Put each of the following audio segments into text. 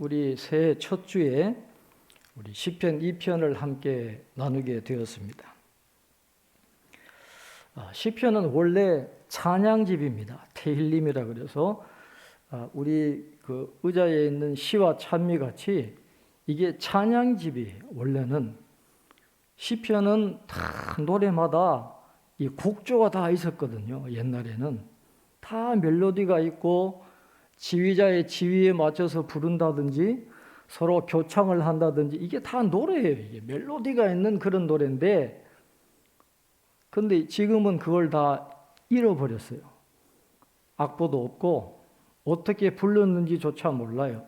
우리 새해 첫 주에 우리 시편 2편을 함께 나누게 되었습니다. 시편은 원래 찬양집입니다. 테힐림이라 그래서 우리 그 의자에 있는 시와 찬미 같이 이게 찬양집이 원래는 시편은 다 노래마다 이 곡조가 다 있었거든요. 옛날에는 다 멜로디가 있고 지휘자의 지휘에 맞춰서 부른다든지 서로 교창을 한다든지 이게 다 노래예요. 이게 멜로디가 있는 그런 노래인데 근데 지금은 그걸 다 잃어버렸어요. 악보도 없고 어떻게 불렀는지조차 몰라요.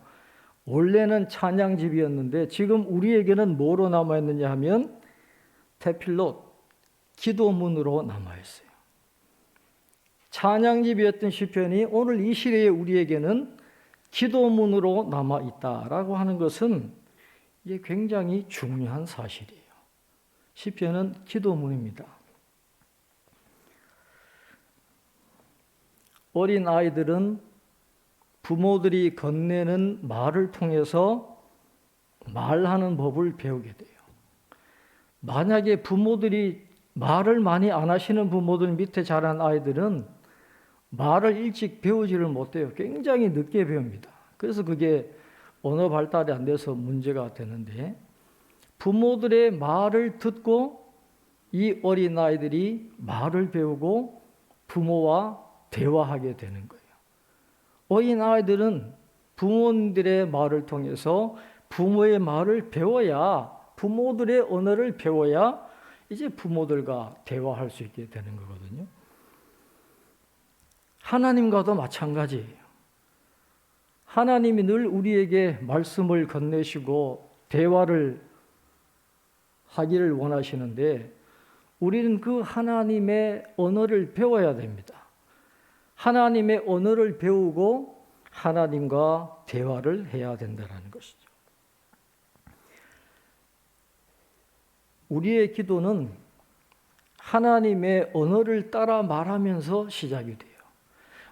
원래는 찬양집이었는데 지금 우리에게는 뭐로 남아있느냐 하면 테필롯, 기도문으로 남아있어요. 찬양집이었던 시편이 오늘 이 시대에 우리에게는 기도문으로 남아있다라고 하는 것은 이게 굉장히 중요한 사실이에요. 시편은 기도문입니다. 어린 아이들은 부모들이 건네는 말을 통해서 말하는 법을 배우게 돼요. 만약에 부모들이 말을 많이 안 하시는 부모들 밑에 자란 아이들은 말을 일찍 배우지를 못해요. 굉장히 늦게 배웁니다. 그래서 그게 언어 발달이 안 돼서 문제가 되는데 부모들의 말을 듣고 이 어린 아이들이 말을 배우고 부모와 대화하게 되는 거예요. 어린 아이들은 부모님들의 말을 통해서 부모의 말을 배워야 부모들의 언어를 배워야 이제 부모들과 대화할 수 있게 되는 거거든요. 하나님과도 마찬가지예요. 하나님이 늘 우리에게 말씀을 건네시고 대화를 하기를 원하시는데 우리는 그 하나님의 언어를 배워야 됩니다. 하나님의 언어를 배우고 하나님과 대화를 해야 된다는 것이죠. 우리의 기도는 하나님의 언어를 따라 말하면서 시작이 돼요.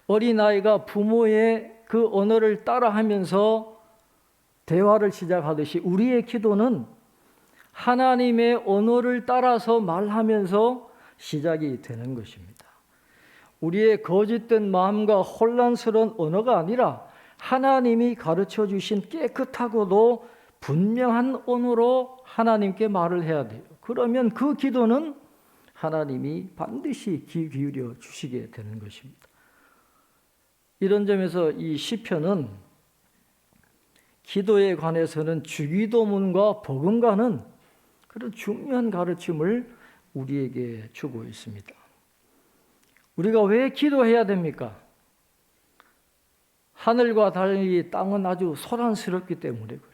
어린아이가 부모의 그 언어를 따라하면서 대화를 시작하듯이 우리의 기도는 하나님의 언어를 따라서 말하면서 시작이 되는 것입니다. 우리의 거짓된 마음과 혼란스러운 언어가 아니라 하나님이 가르쳐 주신 깨끗하고도 분명한 언어로 하나님께 말을 해야 돼요. 그러면 그 기도는 하나님이 반드시 귀 기울여 주시게 되는 것입니다. 이런 점에서 이 시편은 기도에 관해서는 주기도문과 복음과는 그런 중요한 가르침을 우리에게 주고 있습니다. 우리가 왜 기도해야 됩니까? 하늘과 달리 땅은 아주 소란스럽기 때문에 그래요.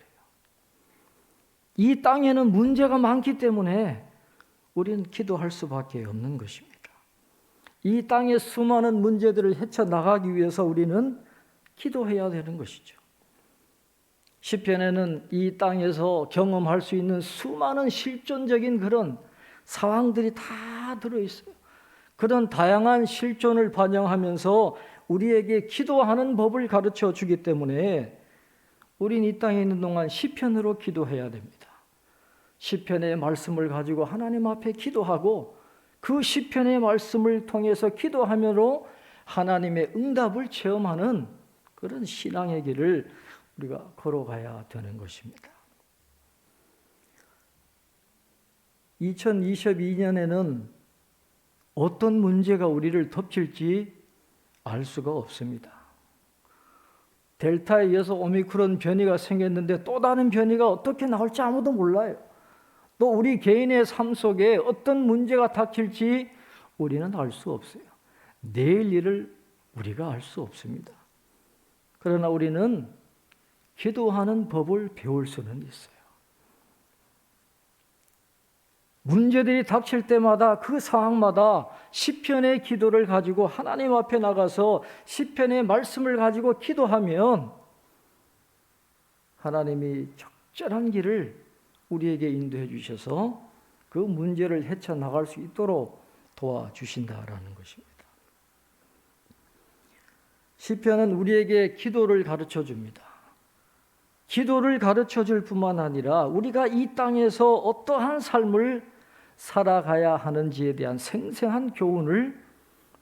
이 땅에는 문제가 많기 때문에 우리는 기도할 수밖에 없는 것입니다. 이 땅의 수많은 문제들을 헤쳐나가기 위해서 우리는 기도해야 되는 것이죠. 시편에는 이 땅에서 경험할 수 있는 수많은 실존적인 그런 상황들이 다 들어있어요. 그런 다양한 실존을 반영하면서 우리에게 기도하는 법을 가르쳐 주기 때문에 우린 이 땅에 있는 동안 시편으로 기도해야 됩니다. 시편의 말씀을 가지고 하나님 앞에 기도하고 그 시편의 말씀을 통해서 기도하므로 하나님의 응답을 체험하는 그런 신앙의 길을 우리가 걸어가야 되는 것입니다. 2022년에는 어떤 문제가 우리를 덮칠지 알 수가 없습니다. 델타에 이어서 오미크론 변이가 생겼는데 또 다른 변이가 어떻게 나올지 아무도 몰라요. 또 우리 개인의 삶 속에 어떤 문제가 닥칠지 우리는 알 수 없어요. 내일 일을 우리가 알 수 없습니다. 그러나 우리는 기도하는 법을 배울 수는 있어요. 문제들이 닥칠 때마다 그 상황마다 시편의 기도를 가지고 하나님 앞에 나가서 시편의 말씀을 가지고 기도하면 하나님이 적절한 길을 우리에게 인도해 주셔서 그 문제를 헤쳐나갈 수 있도록 도와주신다라는 것입니다. 시편은 우리에게 기도를 가르쳐 줍니다. 기도를 가르쳐 줄 뿐만 아니라 우리가 이 땅에서 어떠한 삶을 살아가야 하는지에 대한 생생한 교훈을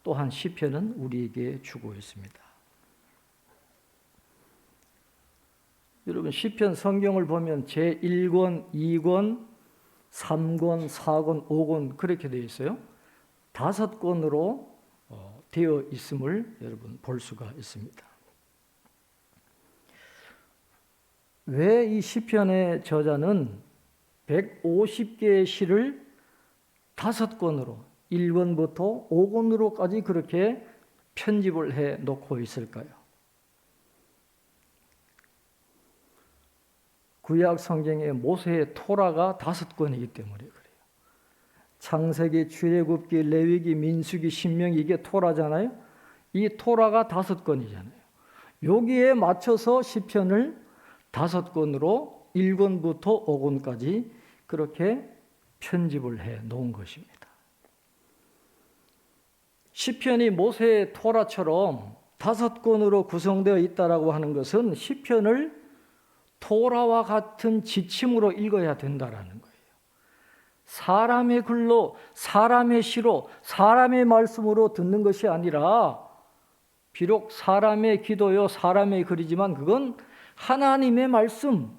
또한 시편은 우리에게 주고 있습니다. 여러분, 시편 성경을 보면 제1권, 2권, 3권, 4권, 5권 그렇게 되어 있어요. 5권으로 되어 있음을 여러분 볼 수가 있습니다. 왜 이 시편의 저자는 150개의 시를 5권으로 1권부터 5권으로까지 그렇게 편집을 해 놓고 있을까요? 구약 성경의 모세의 토라가 5권이기 때문에 그래요. 창세기, 출애굽기, 레위기, 민수기, 신명기 이게 토라잖아요. 이 토라가 5권이잖아요. 여기에 맞춰서 시편을 5권으로 1권부터 5권까지 그렇게 편집을 해 놓은 것입니다. 시편이 모세의 토라처럼 5권으로 구성되어 있다라고 하는 것은 시편을 토라와 같은 지침으로 읽어야 된다라는 거예요. 사람의 글로, 사람의 시로, 사람의 말씀으로 듣는 것이 아니라 비록 사람의 기도요, 사람의 글이지만 그건 하나님의 말씀,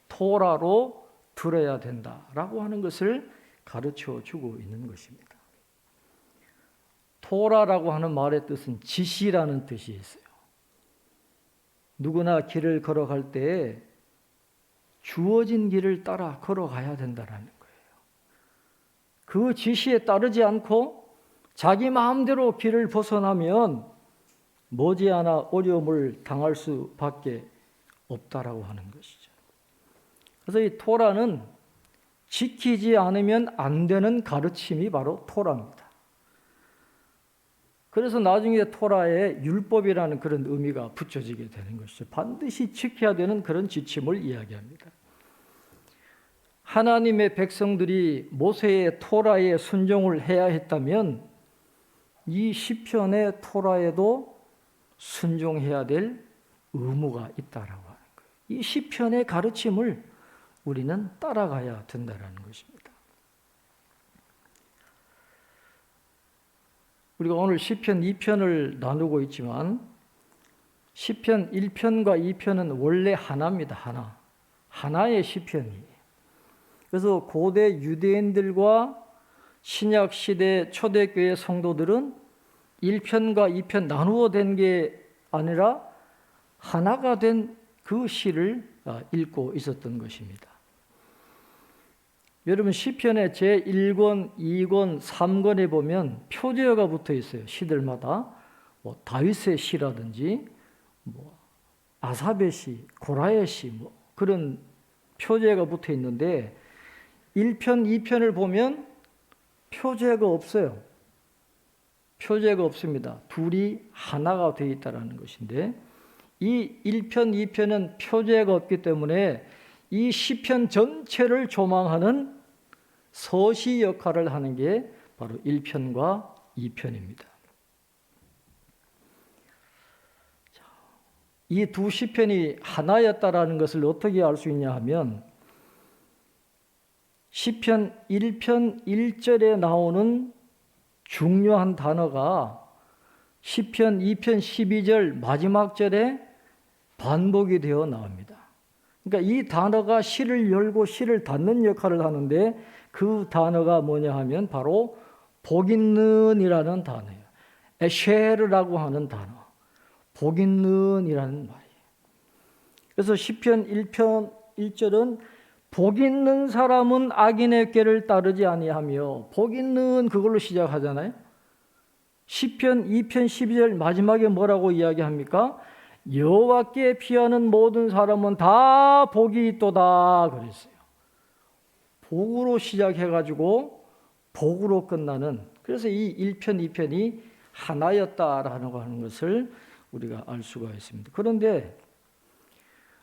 토라로 들어야 된다라고 하는 것을 가르쳐 주고 있는 것입니다. 토라라고 하는 말의 뜻은 지시라는 뜻이 있어요. 누구나 길을 걸어갈 때 주어진 길을 따라 걸어가야 된다는 거예요. 그 지시에 따르지 않고 자기 마음대로 길을 벗어나면 머지않아 어려움을 당할 수밖에 없다라고 하는 것이죠. 그래서 이 토라는 지키지 않으면 안 되는 가르침이 바로 토라입니다. 그래서 나중에 토라에 율법이라는 그런 의미가 붙여지게 되는 것이죠. 반드시 지켜야 되는 그런 지침을 이야기합니다. 하나님의 백성들이 모세의 토라에 순종을 해야 했다면 이 시편의 토라에도 순종해야 될 의무가 있다라고 하는 거예요. 이 시편의 가르침을 우리는 따라가야 된다는 것입니다. 우리가 오늘 시편 2편을 나누고 있지만 시편 1편과 2편은 원래 하나입니다. 하나의 시편이에요. 그래서 고대 유대인들과 신약 시대 초대교회 성도들은 1편과 2편 나누어 된 게 아니라 하나가 된 그 시를 읽고 있었던 것입니다. 여러분 시편의 제1권, 2권, 3권에 보면 표제어가 붙어 있어요. 시들마다 다윗의 시라든지 아삽의 시, 고라의 시 그런 표제가 붙어 있는데 1편, 2편을 보면 표제가 없어요. 표제가 없습니다. 둘이 하나가 되어 있다는 것인데 이 1편, 2편은 표제가 없기 때문에 이 시편 전체를 조망하는 서시 역할을 하는 게 바로 1편과 2편입니다. 이 두 시편이 하나였다라는 것을 어떻게 알 수 있냐 하면 시편 1편 1절에 나오는 중요한 단어가 시편 2편 12절 마지막 절에 반복이 되어 나옵니다. 그러니까 이 단어가 시를 열고 시를 닫는 역할을 하는데 그 단어가 뭐냐 하면 바로 복 있는이라는 단어예요. 에쉐르라고 하는 단어. 복 있는이라는 말이에요. 그래서 시편 1편 1절은 복 있는 사람은 악인의 꾀를 따르지 아니하며 복 있는 그걸로 시작하잖아요. 시편 2편 12절 마지막에 뭐라고 이야기합니까? 여호와께 피하는 모든 사람은 다 복이 있도다 그랬어요. 복으로 시작해가지고 복으로 끝나는 그래서 이 1편 2편이 하나였다라고 하는 것을 우리가 알 수가 있습니다. 그런데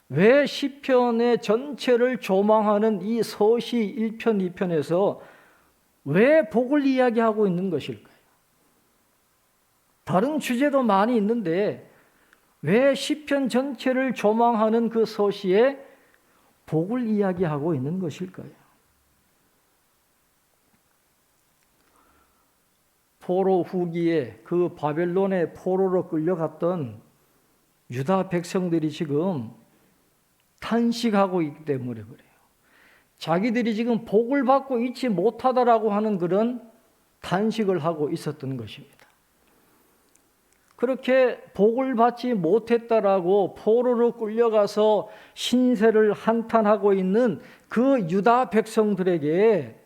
왜 시편의 전체를 조망하는 이 서시 1편 2편에서 왜 복을 이야기하고 있는 것일까요? 다른 주제도 많이 있는데 왜 시편 전체를 조망하는 그 서시에 복을 이야기하고 있는 것일까요? 포로 후기에 그 바벨론의 포로로 끌려갔던 유다 백성들이 지금 탄식하고 있기 때문에 그래요. 자기들이 지금 복을 받고 있지 못하다라고 하는 그런 탄식을 하고 있었던 것입니다. 그렇게 복을 받지 못했다라고 포로로 끌려가서 신세를 한탄하고 있는 그 유다 백성들에게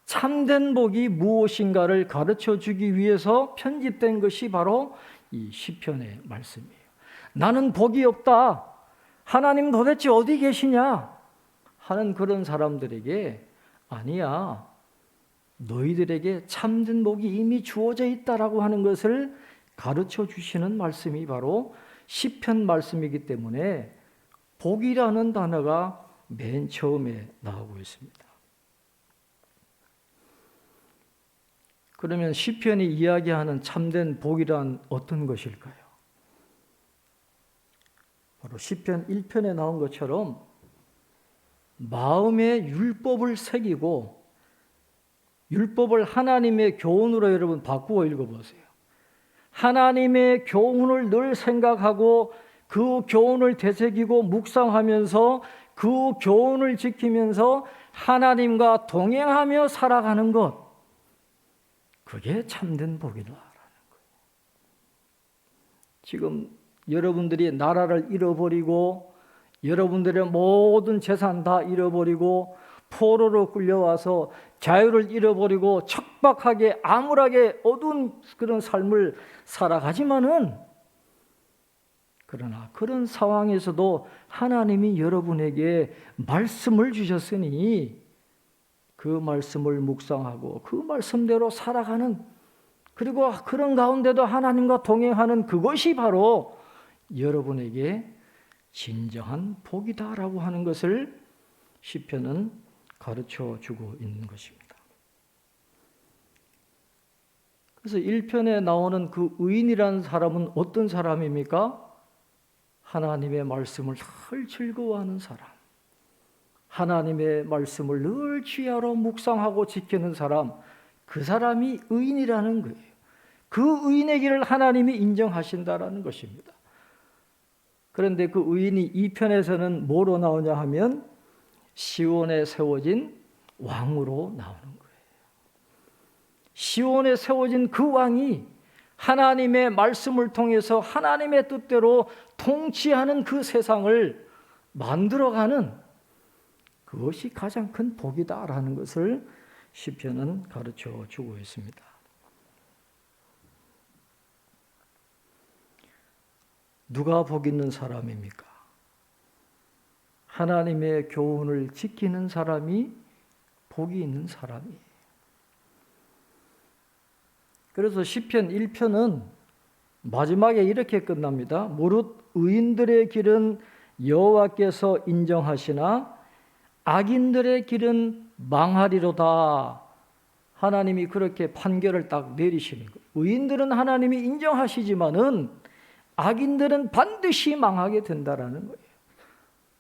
참된 복이 무엇인가를 가르쳐 주기 위해서 편집된 것이 바로 이 시편의 말씀이에요. 나는 복이 없다. 하나님 도대체 어디 계시냐? 하는 그런 사람들에게 아니야. 너희들에게 참된 복이 이미 주어져 있다라고 하는 것을 가르쳐 주시는 말씀이 바로 시편 말씀이기 때문에 복이라는 단어가 맨 처음에 나오고 있습니다. 그러면 시편이 이야기하는 참된 복이란 어떤 것일까요? 바로 시편 1편에 나온 것처럼 마음에 율법을 새기고 율법을 하나님의 교훈으로 여러분 바꾸어 읽어보세요. 하나님의 교훈을 늘 생각하고 그 교훈을 되새기고 묵상하면서 그 교훈을 지키면서 하나님과 동행하며 살아가는 것, 그게 참된 복이라는 거예요. 지금 여러분들이 나라를 잃어버리고 여러분들의 모든 재산 다 잃어버리고 포로로 끌려와서 자유를 잃어버리고 척박하게 암울하게 어두운 그런 삶을 살아가지만은, 그러나 그런 상황에서도 하나님이 여러분에게 말씀을 주셨으니 그 말씀을 묵상하고 그 말씀대로 살아가는, 그리고 그런 가운데도 하나님과 동행하는 그것이 바로 여러분에게 진정한 복이다라고 하는 것을 시편은 가르쳐 주고 있는 것입니다. 그래서 1편에 나오는 그 의인이라는 사람은 어떤 사람입니까? 하나님의 말씀을 늘 즐거워하는 사람, 하나님의 말씀을 늘 주야로 묵상하고 지키는 사람, 그 사람이 의인이라는 거예요. 그 의인의 길을 하나님이 인정하신다라는 것입니다. 그런데 그 의인이 2편에서는 뭐로 나오냐 하면 시온에 세워진 왕으로 나오는 거예요. 시온에 세워진 그 왕이 하나님의 말씀을 통해서 하나님의 뜻대로 통치하는 그 세상을 만들어가는, 그것이 가장 큰 복이다라는 것을 시편은 가르쳐 주고 있습니다. 누가 복 있는 사람입니까? 하나님의 교훈을 지키는 사람이 복이 있는 사람이에요. 그래서 시편 1편은 마지막에 이렇게 끝납니다. 무릇 의인들의 길은 여호와께서 인정하시나 악인들의 길은 망하리로다. 하나님이 그렇게 판결을 딱 내리시는 거예요. 의인들은 하나님이 인정하시지만은 악인들은 반드시 망하게 된다라는 거예요.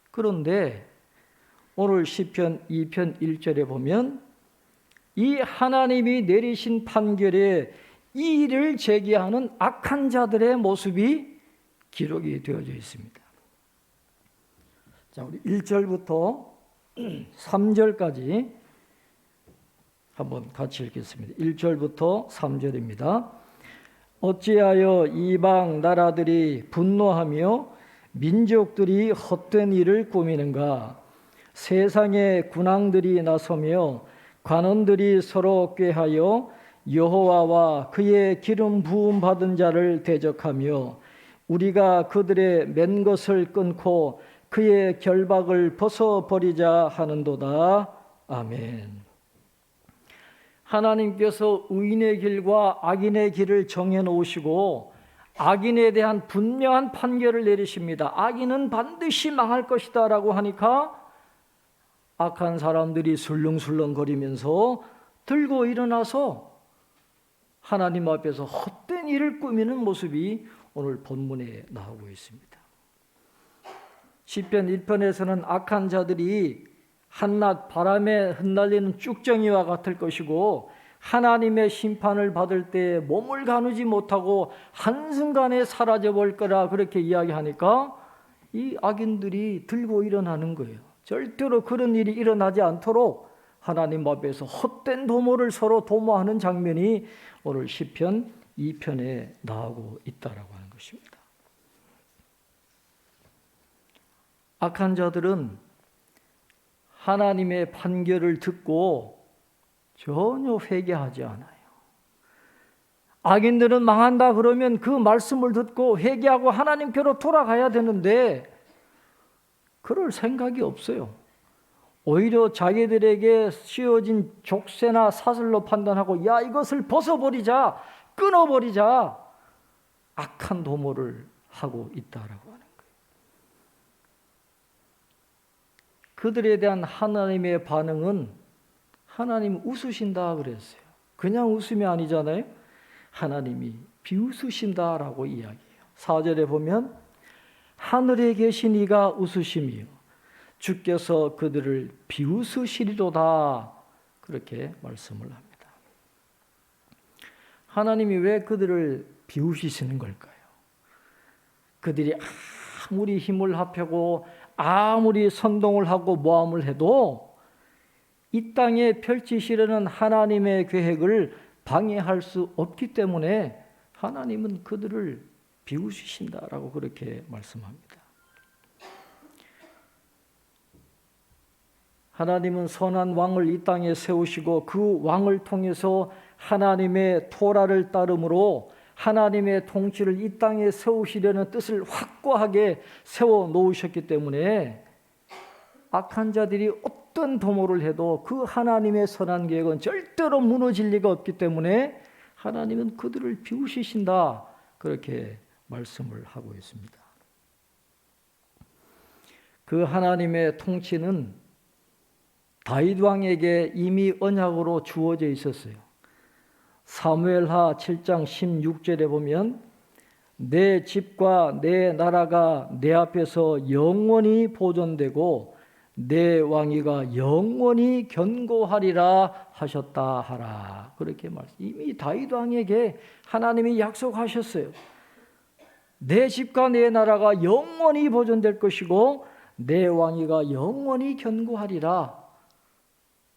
그런데 오늘 시편 2편 1절에 보면 이 하나님이 내리신 판결에 이의를 제기하는 악한 자들의 모습이 기록이 되어져 있습니다. 자, 우리 1절부터 3절까지 한번 같이 읽겠습니다. 1절부터 3절입니다. 어찌하여 이방 나라들이 분노하며 민족들이 헛된 일을 꾸미는가? 세상의 군왕들이 나서며 관원들이 서로 꾀하여 여호와와 그의 기름 부음 받은 자를 대적하며 우리가 그들의 맨 것을 끊고 그의 결박을 벗어버리자 하는도다. 아멘. 하나님께서 의인의 길과 악인의 길을 정해놓으시고 악인에 대한 분명한 판결을 내리십니다. 악인은 반드시 망할 것이다 라고 하니까 악한 사람들이 술렁술렁거리면서 들고 일어나서 하나님 앞에서 헛된 일을 꾸미는 모습이 오늘 본문에 나오고 있습니다. 시편 1편에서는 악한 자들이 한낮 바람에 흩날리는 쭉정이와 같을 것이고 하나님의 심판을 받을 때 몸을 가누지 못하고 한순간에 사라져 볼 거라 그렇게 이야기하니까 이 악인들이 들고 일어나는 거예요. 절대로 그런 일이 일어나지 않도록 하나님 앞에서 헛된 도모를 서로 도모하는 장면이 오늘 시편 2편에 나오고 있다라고 하는 것입니다. 악한 자들은 하나님의 판결을 듣고 전혀 회개하지 않아요. 악인들은 망한다 그러면 그 말씀을 듣고 회개하고 하나님께로 돌아가야 되는데 그럴 생각이 없어요. 오히려 자기들에게 씌워진 족쇄나 사슬로 판단하고 야 이것을 벗어버리자, 끊어버리자 악한 도모를 하고 있다라고 하는 거예요. 그들에 대한 하나님의 반응은 하나님 웃으신다 그랬어요. 그냥 웃음이 아니잖아요. 하나님이 비웃으신다라고 이야기해요. 4절에 보면 하늘에 계신 이가 웃으시며 주께서 그들을 비웃으시리로다 그렇게 말씀을 합니다. 하나님이 왜 그들을 비웃으시는 걸까요? 그들이 아무리 힘을 합하고 아무리 선동을 하고 모함을 해도 이 땅에 펼치시려는 하나님의 계획을 방해할 수 없기 때문에 하나님은 그들을 비웃으신다라고 그렇게 말씀합니다. 하나님은 선한 왕을 이 땅에 세우시고 그 왕을 통해서 하나님의 토라를 따름으로 하나님의 통치를 이 땅에 세우시려는 뜻을 확고하게 세워 놓으셨기 때문에 악한 자들이 어떤 도모를 해도 그 하나님의 선한 계획은 절대로 무너질 리가 없기 때문에 하나님은 그들을 비우시신다 그렇게 말씀을 하고 있습니다. 그 하나님의 통치는 다윗 왕에게 이미 언약으로 주어져 있었어요. 사무엘하 7장 16절에 보면 내 집과 내 나라가 내 앞에서 영원히 보존되고 내 왕위가 영원히 견고하리라 하셨다 하라. 그렇게 말씀. 이미 다윗 왕에게 하나님이 약속하셨어요. 내 집과 내 나라가 영원히 보존될 것이고 내 왕위가 영원히 견고하리라.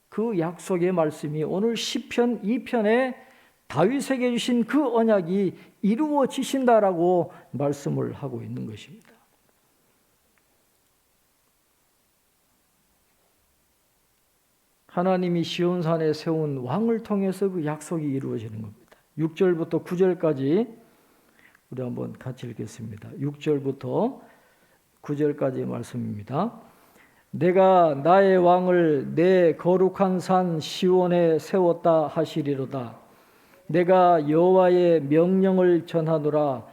그 약속의 말씀이 오늘 시편 2편에 다윗에게 주신 그 언약이 이루어지신다라고 말씀을 하고 있는 것입니다. 하나님이 시온산에 세운 왕을 통해서 그 약속이 이루어지는 겁니다. 6절부터 9절까지 우리 한번 같이 읽겠습니다. 6절부터 9절까지 말씀입니다. 내가 나의 왕을 내 거룩한 산 시온에 세웠다 하시리로다. 내가 여호와의 명령을 전하노라.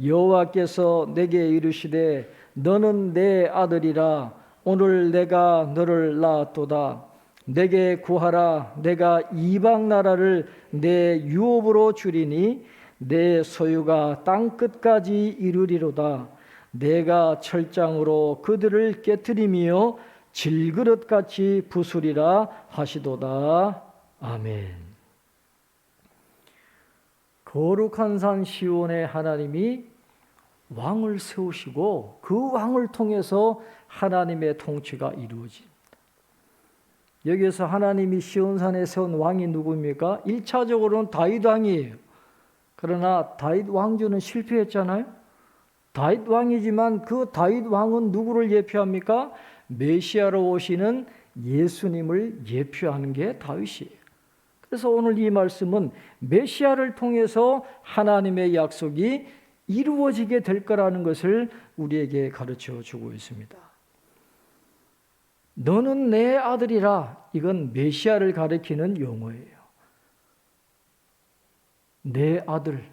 여호와께서 내게 이르시되 너는 내 아들이라. 오늘 내가 너를 낳았도다. 내게 구하라. 내가 이방 나라를 내 유업으로 주리니 내 소유가 땅 끝까지 이르리로다. 내가 철장으로 그들을 깨트리며 질그릇같이 부수리라 하시도다. 아멘. 거룩한 산 시온에 하나님이 왕을 세우시고 그 왕을 통해서 하나님의 통치가 이루어집니다. 여기에서 하나님이 시온산에 세운 왕이 누구입니까? 1차적으로는 다윗 왕이에요. 그러나 다윗 왕조는 실패했잖아요. 다윗 왕이지만 그 다윗 왕은 누구를 예표합니까? 메시아로 오시는 예수님을 예표하는 게 다윗이에요. 그래서 오늘 이 말씀은 메시아를 통해서 하나님의 약속이 이루어지게 될 거라는 것을 우리에게 가르쳐 주고 있습니다. 너는 내 아들이라. 이건 메시아를 가리키는 용어예요. 내 아들.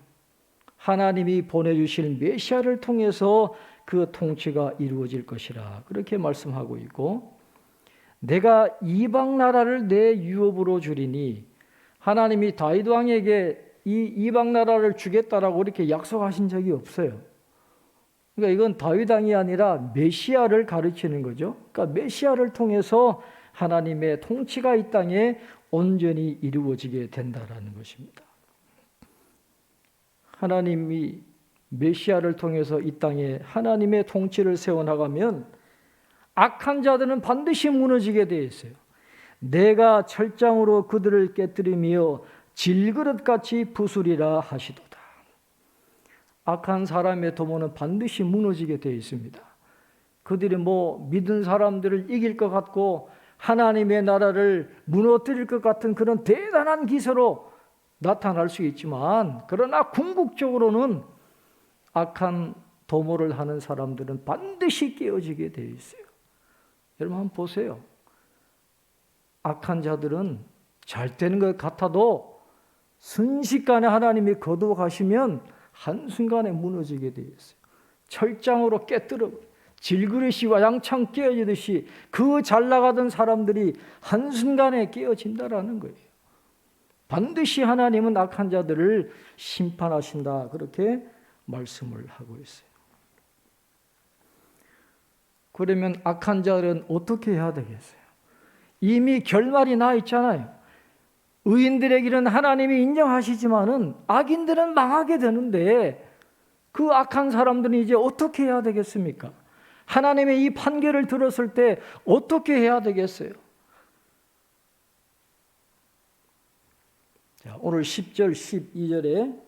하나님이 보내주실 메시아를 통해서 그 통치가 이루어질 것이라 그렇게 말씀하고 있고, 내가 이방 나라를 내 유업으로 주리니, 하나님이 다윗 왕에게 이 이방 나라를 주겠다라고 이렇게 약속하신 적이 없어요. 그러니까 이건 다윗 왕이 아니라 메시아를 가르치는 거죠. 그러니까 메시아를 통해서 하나님의 통치가 이 땅에 온전히 이루어지게 된다라는 것입니다. 하나님이 메시아를 통해서 이 땅에 하나님의 통치를 세워나가면 악한 자들은 반드시 무너지게 되어 있어요. 내가 철장으로 그들을 깨뜨리며 질그릇같이 부수리라 하시도다. 악한 사람의 도모는 반드시 무너지게 되어 있습니다. 그들이 믿은 사람들을 이길 것 같고 하나님의 나라를 무너뜨릴 것 같은 그런 대단한 기세로 나타날 수 있지만, 그러나 궁극적으로는 악한 도모를 하는 사람들은 반드시 깨어지게 되어 있어요. 여러분 한번 보세요. 악한 자들은 잘 되는 것 같아도 순식간에 하나님이 거두어 가시면 한순간에 무너지게 되어 있어요. 철장으로 깨뜨려 질그릇이 와장창 깨어지듯이 그 잘 나가던 사람들이 한순간에 깨어진다라는 거예요. 반드시 하나님은 악한 자들을 심판하신다, 그렇게 말씀을 하고 있어요. 그러면 악한 자들은 어떻게 해야 되겠어요? 이미 결말이 나 있잖아요. 의인들에게는 하나님이 인정하시지만은 악인들은 망하게 되는데, 그 악한 사람들은 이제 어떻게 해야 되겠습니까? 하나님의 이 판결을 들었을 때 어떻게 해야 되겠어요? 자, 오늘 10절, 12절에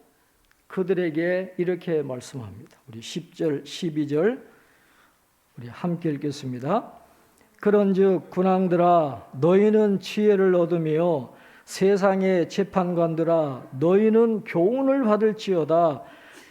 그들에게 이렇게 말씀합니다. 우리 10절, 12절 우리 함께 읽겠습니다. 그런즉 군왕들아, 너희는 지혜를 얻으며 세상의 재판관들아, 너희는 교훈을 받을지어다.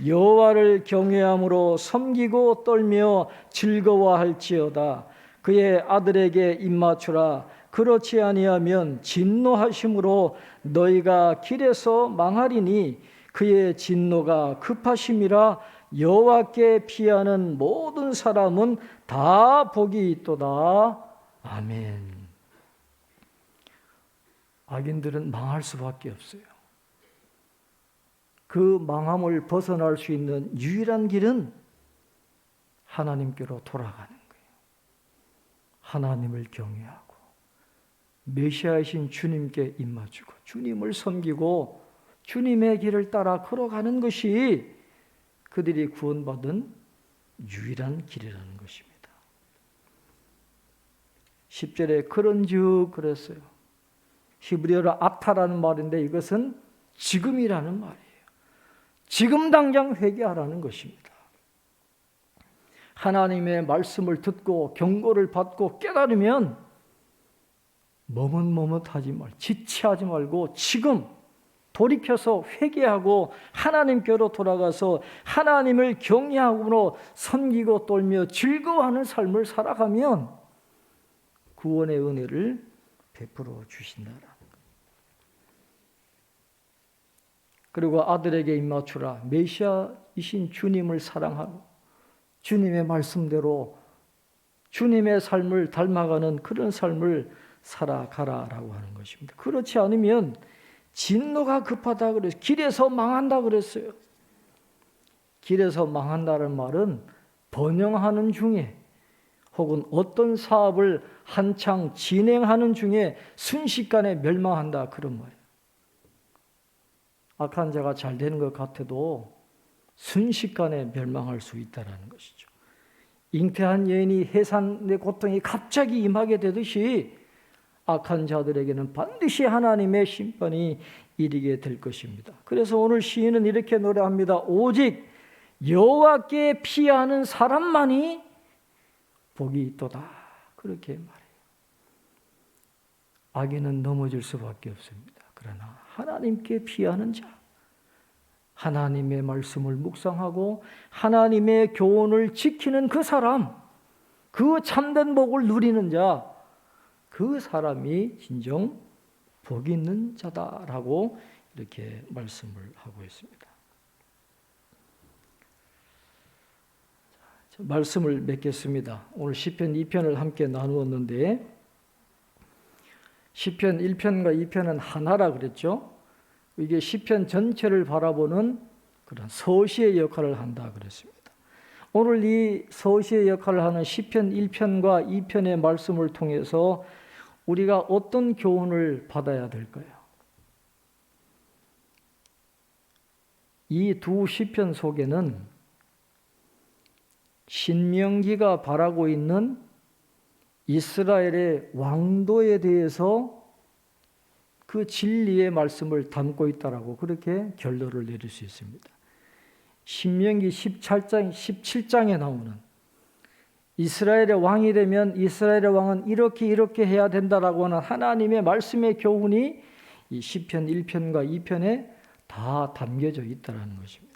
여호와를 경외함으로 섬기고 떨며 즐거워할지어다. 그의 아들에게 입맞추라. 그렇지 아니하면 진노하심으로 너희가 길에서 망하리니 그의 진노가 급하심이라. 여호와께 피하는 모든 사람은 다 복이 있도다. 아멘. 악인들은 망할 수밖에 없어요. 그 망함을 벗어날 수 있는 유일한 길은 하나님께로 돌아가는 거예요. 하나님을 경외하고 메시아이신 주님께 입맞추고 주님을 섬기고 주님의 길을 따라 걸어가는 것이 그들이 구원받은 유일한 길이라는 것입니다. 10절에 그런즉 그랬어요. 히브리어로 아타라는 말인데 이것은 지금이라는 말이에요. 지금 당장 회개하라는 것입니다. 하나님의 말씀을 듣고 경고를 받고 깨달으면 머뭇머뭇하지 말고 지체하지 말고 지금 돌이켜서 회개하고 하나님께로 돌아가서 하나님을 경외함으로 섬기고 떨며 즐거워하는 삶을 살아가면 구원의 은혜를 베풀어 주신다라는 거예요. 그리고 아들에게 입맞추라. 메시아이신 주님을 사랑하고 주님의 말씀대로 주님의 삶을 닮아가는 그런 삶을 살아가라라고 하는 것입니다. 그렇지 않으면 진노가 급하다 그랬어요. 길에서 망한다 그랬어요. 길에서 망한다는 말은 번영하는 중에 혹은 어떤 사업을 한창 진행하는 중에 순식간에 멸망한다, 그런 말이에요. 악한 자가 잘 되는 것 같아도 순식간에 멸망할 수 있다는 것이죠. 잉태한 여인이 해산의 고통이 갑자기 임하게 되듯이 악한 자들에게는 반드시 하나님의 심판이 이르게 될 것입니다. 그래서 오늘 시인은 이렇게 노래합니다. 오직 여호와께 피하는 사람만이 복이 있도다. 그렇게 말해요. 악인은 넘어질 수밖에 없습니다. 그러나 하나님께 피하는 자, 하나님의 말씀을 묵상하고 하나님의 교훈을 지키는 그 사람, 그 참된 복을 누리는 자, 그 사람이 진정 복 있는 자다라고 이렇게 말씀을 하고 있습니다. 말씀을 맺겠습니다. 오늘 시편 2편을 함께 나누었는데 시편 1편과 2편은 하나라 그랬죠. 이게 시편 전체를 바라보는 그런 서시의 역할을 한다 그랬습니다. 오늘 이 서시의 역할을 하는 시편 1편과 2편의 말씀을 통해서 우리가 어떤 교훈을 받아야 될까요? 이 두 시편 속에는 신명기가 바라고 있는 이스라엘의 왕도에 대해서 그 진리의 말씀을 담고 있다라고 그렇게 결론을 내릴 수 있습니다. 신명기 17장에 나오는 이스라엘의 왕이 되면 이스라엘의 왕은 이렇게 해야 된다라고 하는 하나님의 말씀의 교훈이 이 시편 1편과 2편에 다 담겨져 있다는 것입니다.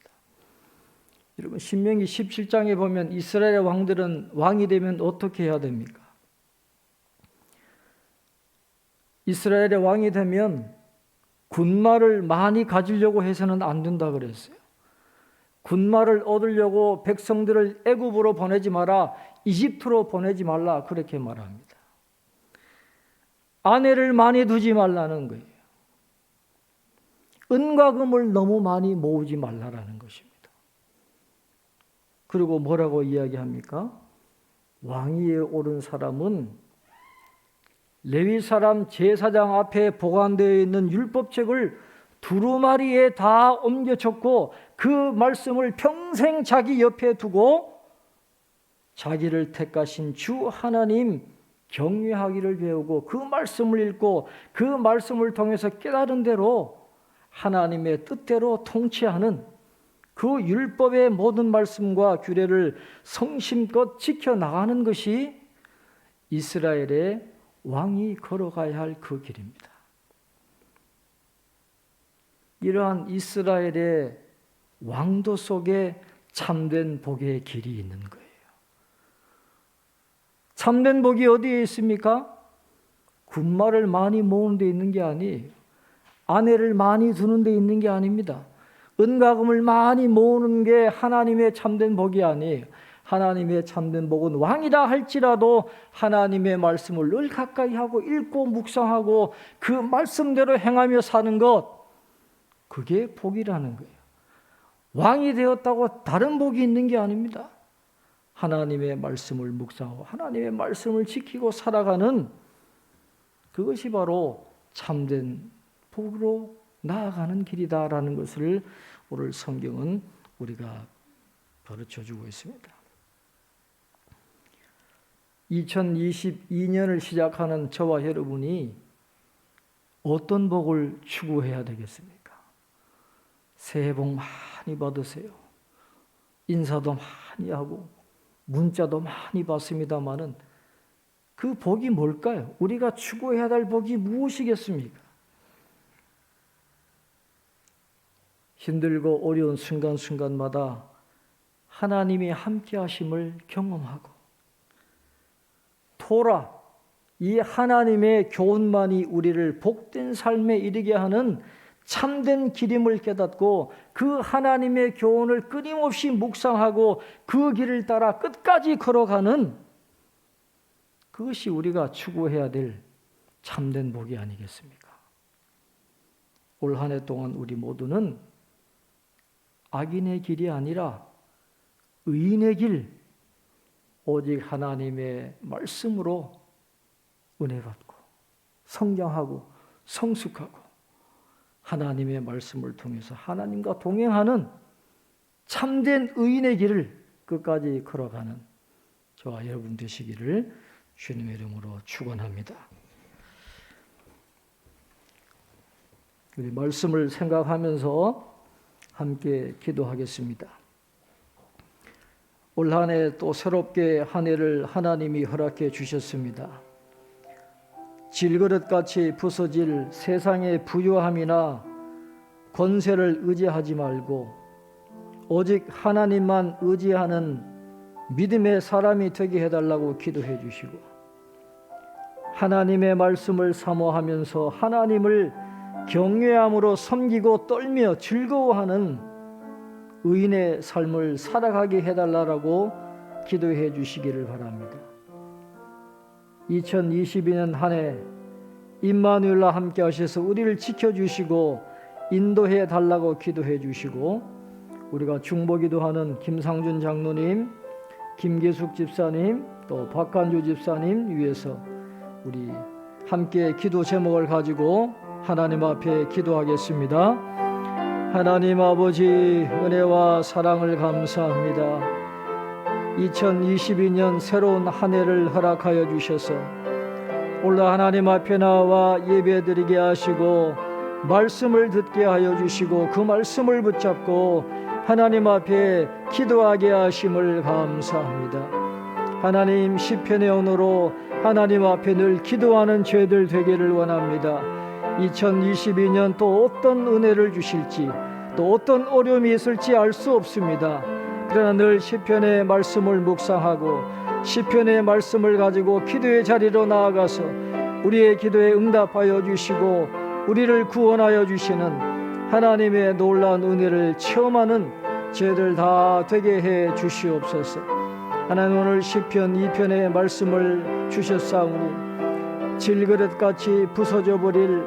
여러분, 신명기 17장에 보면 이스라엘의 왕들은 왕이 되면 어떻게 해야 됩니까? 이스라엘의 왕이 되면 군마를 많이 가지려고 해서는 안 된다 그랬어요. 군마를 얻으려고 백성들을 애굽으로 보내지 마라, 이집트로 보내지 말라 그렇게 말합니다. 아내를 많이 두지 말라는 거예요. 은과 금을 너무 많이 모으지 말라라는 것입니다. 그리고 뭐라고 이야기합니까? 왕위에 오른 사람은 레위 사람 제사장 앞에 보관되어 있는 율법책을 두루마리에 다 옮겨 적고 그 말씀을 평생 자기 옆에 두고 자기를 택하신 주 하나님 경외하기를 배우고 그 말씀을 읽고 그 말씀을 통해서 깨달은 대로 하나님의 뜻대로 통치하는 그 율법의 모든 말씀과 규례를 성심껏 지켜나가는 것이 이스라엘의 왕이 걸어가야 할 그 길입니다. 이러한 이스라엘의 왕도 속에 참된 복의 길이 있는 거예요. 참된 복이 어디에 있습니까? 군마를 많이 모으는 데 있는 게 아니에요. 아내를 많이 두는 데 있는 게 아닙니다. 은과 금을 많이 모으는 게 하나님의 참된 복이 아니에요. 하나님의 참된 복은 왕이라 할지라도 하나님의 말씀을 늘 가까이 하고 읽고 묵상하고 그 말씀대로 행하며 사는 것, 그게 복이라는 거예요. 왕이 되었다고 다른 복이 있는 게 아닙니다. 하나님의 말씀을 묵상하고 하나님의 말씀을 지키고 살아가는 그것이 바로 참된 복으로 나아가는 길이다라는 것을 오늘 성경은 우리가 가르쳐주고 있습니다. 2022년을 시작하는 저와 여러분이 어떤 복을 추구해야 되겠습니까? 새해 복 많이 받으세요. 인사도 많이 하고 문자도 많이 받습니다마는 그 복이 뭘까요? 우리가 추구해야 할 복이 무엇이겠습니까? 힘들고 어려운 순간순간마다 하나님이 함께 하심을 경험하고 토라, 이 하나님의 교훈만이 우리를 복된 삶에 이르게 하는 참된 길임을 깨닫고 그 하나님의 교훈을 끊임없이 묵상하고 그 길을 따라 끝까지 걸어가는 그것이 우리가 추구해야 될 참된 복이 아니겠습니까? 올 한 해 동안 우리 모두는 악인의 길이 아니라 의인의 길, 오직 하나님의 말씀으로 은혜 받고 성장하고 성숙하고 하나님의 말씀을 통해서 하나님과 동행하는 참된 의인의 길을 끝까지 걸어가는 저와 여러분 되시기를 주님의 이름으로 축원합니다. 우리 말씀을 생각하면서 함께 기도하겠습니다. 올 한 해 또 새롭게 한 해를 하나님이 허락해 주셨습니다. 질그릇같이 부서질 세상의 부유함이나 권세를 의지하지 말고 오직 하나님만 의지하는 믿음의 사람이 되게 해달라고 기도해 주시고 하나님의 말씀을 사모하면서 하나님을 경외함으로 섬기고 떨며 즐거워하는 의인의 삶을 살아가게 해달라고 기도해 주시기를 바랍니다. 2022년 한 해 임마누엘과 함께 하셔서 우리를 지켜주시고 인도해 달라고 기도해 주시고 우리가 중보기도하는 김상준 장로님, 김계숙 집사님 또 박간주 집사님 위해서 우리 함께 기도 제목을 가지고 하나님 앞에 기도하겠습니다. 하나님 아버지, 은혜와 사랑을 감사합니다. 2022년 새로운 한 해를 허락하여 주셔서 오늘 하나님 앞에 나와 예배드리게 하시고 말씀을 듣게 하여 주시고 그 말씀을 붙잡고 하나님 앞에 기도하게 하심을 감사합니다. 하나님, 시편의 언어로 하나님 앞에 늘 기도하는 죄들 되기를 원합니다. 2022년 또 어떤 은혜를 주실지 또 어떤 어려움이 있을지 알 수 없습니다. 그러나 늘 시편의 말씀을 묵상하고 시편의 말씀을 가지고 기도의 자리로 나아가서 우리의 기도에 응답하여 주시고 우리를 구원하여 주시는 하나님의 놀라운 은혜를 체험하는 저희들 다 되게 해 주시옵소서. 하나님, 오늘 시편 2편의 말씀을 주셨사오니 질그릇같이 부서져 버릴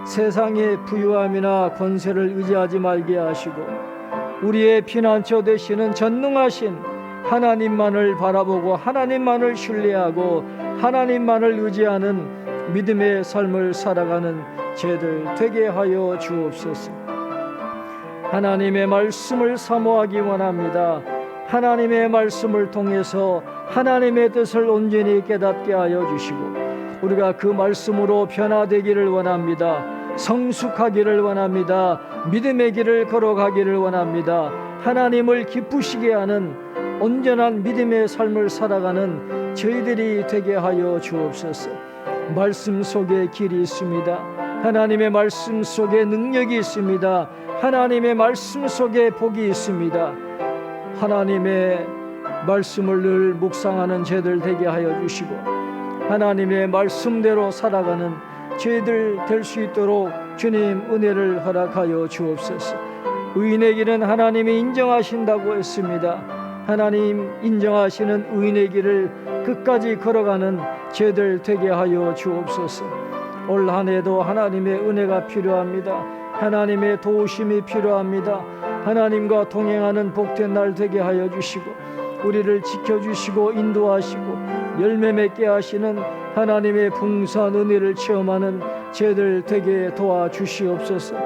세상의 부유함이나 권세를 의지하지 말게 하시고 우리의 피난처 되시는 전능하신 하나님만을 바라보고 하나님만을 신뢰하고 하나님만을 의지하는 믿음의 삶을 살아가는 저희들 되게 하여 주옵소서. 하나님의 말씀을 사모하기 원합니다. 하나님의 말씀을 통해서 하나님의 뜻을 온전히 깨닫게 하여 주시고 우리가 그 말씀으로 변화되기를 원합니다. 성숙하기를 원합니다. 믿음의 길을 걸어가기를 원합니다. 하나님을 기쁘시게 하는 온전한 믿음의 삶을 살아가는 저희들이 되게 하여 주옵소서. 말씀 속에 길이 있습니다. 하나님의 말씀 속에 능력이 있습니다. 하나님의 말씀 속에 복이 있습니다. 하나님의 말씀을 늘 묵상하는 저희들 되게 하여 주시고 하나님의 말씀대로 살아가는 저희들 될 수 있도록 주님 은혜를 허락하여 주옵소서. 의인의 길은 하나님이 인정하신다고 했습니다. 하나님 인정하시는 의인의 길을 끝까지 걸어가는 저희들 되게 하여 주옵소서. 올 한 해도 하나님의 은혜가 필요합니다. 하나님의 도우심이 필요합니다. 하나님과 동행하는 복된 날 되게 하여 주시고 우리를 지켜주시고 인도하시고 열매 맺게 하시는 하나님의 풍성한 은혜를 체험하는 저희들 되게 도와주시옵소서.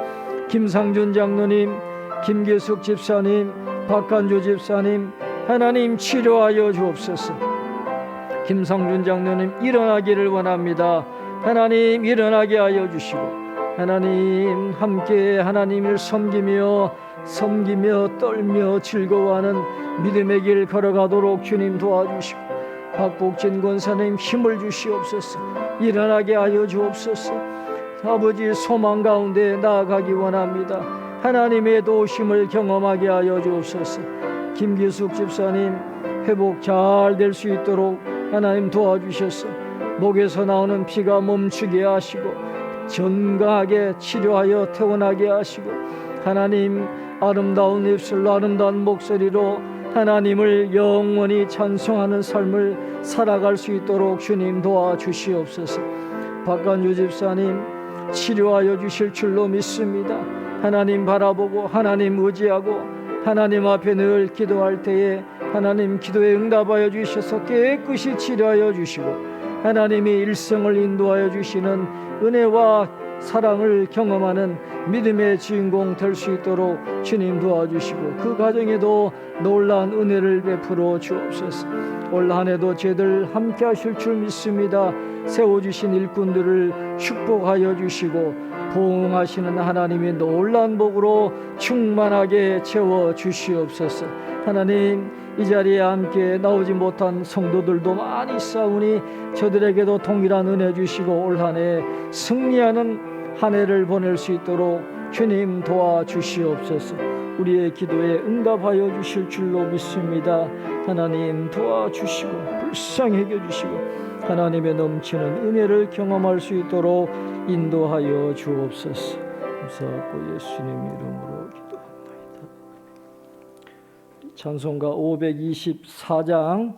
김상준 장로님, 김계숙 집사님, 박간주 집사님, 하나님 치료하여 주옵소서. 김상준 장로님 일어나기를 원합니다. 하나님 일어나게 하여 주시고 하나님 함께 하나님을 섬기며 떨며 즐거워하는 믿음의 길 걸어가도록 주님 도와주시고 박복진 권사님 힘을 주시옵소서. 일어나게 하여 주옵소서. 아버지 소망 가운데 나아가기 원합니다. 하나님의 도우심을 경험하게 하여 주옵소서. 김기숙 집사님 회복 잘 될 수 있도록 하나님 도와주셔서 목에서 나오는 피가 멈추게 하시고 건강하게 치료하여 퇴원하게 하시고 하나님 아름다운 입술로 아름다운 목소리로 하나님을 영원히 찬송하는 삶을 살아갈 수 있도록 주님 도와주시옵소서. 박간주 집사님 치료하여 주실 줄로 믿습니다. 하나님 바라보고 하나님 의지하고 하나님 앞에 늘 기도할 때에 하나님 기도에 응답하여 주셔서 깨끗이 치료하여 주시고 하나님이 일생을 인도하여 주시는 은혜와 사랑을 경험하는 믿음의 주인공 될 수 있도록 주님 도와주시고 그 가정에도 놀라운 은혜를 베풀어 주옵소서. 올 한 해도 저희들 함께 하실 줄 믿습니다. 세워주신 일꾼들을 축복하여 주시고 보응하시는 하나님의 놀라운 복으로 충만하게 채워 주시옵소서. 하나님 이 자리에 함께 나오지 못한 성도들도 많이 있사오니 저들에게도 동일한 은혜 주시고 올 한 해 승리하는 한 해를 보낼 수 있도록 주님 도와주시옵소서. 우리의 기도에 응답하여 주실 줄로 믿습니다. 하나님 도와주시고 불쌍히 여겨주시고 하나님의 넘치는 은혜를 경험할 수 있도록 인도하여 주옵소서. 감사하고 예수님 이름으로 기도합니다. 찬송가 524장